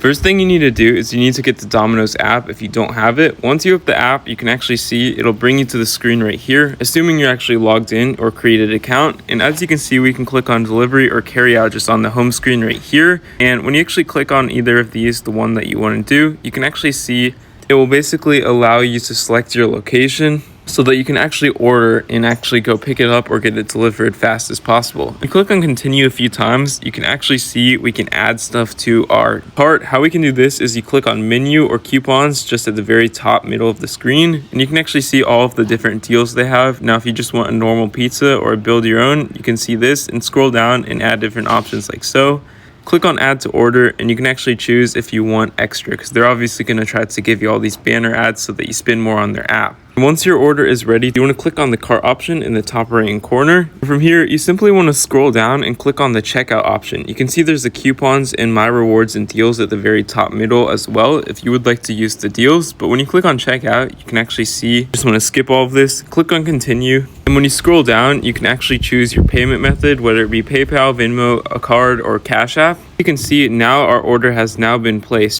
First thing you need to do is you need to get the Domino's app if you don't have it. Once you have the app, you can actually see it'll bring you to the screen right here, assuming you're actually logged in or created an account. And as you can see, we can click on delivery or carry out just on the home screen right here. And when you actually click on either of these, the one that you want to do, you can actually see it will basically allow you to select your location so that you can actually order and actually go pick it up or get it delivered fast as possible. You click on continue a few times, you can actually see we can add stuff to our cart. How we can do this is you click on menu or coupons just at the very top middle of the screen, and you can actually see all of the different deals they have. Now, if you just want a normal pizza or build your own, you can see this and scroll down and add different options like so. Click on add to order, and you can actually choose if you want extra, because they're obviously going to try to give you all these banner ads so that you spend more on their app. Once your order is ready, you want to click on the cart option in the top right hand corner. From here, you simply want to scroll down and click on the checkout option. You can see there's the coupons and my rewards and deals at the very top middle as well if you would like to use the deals. But when you click on checkout, you can actually see, just want to skip all of this, click on continue. And when you scroll down, you can actually choose your payment method, whether it be PayPal, Venmo, a card, or Cash App. You can see now our order has now been placed.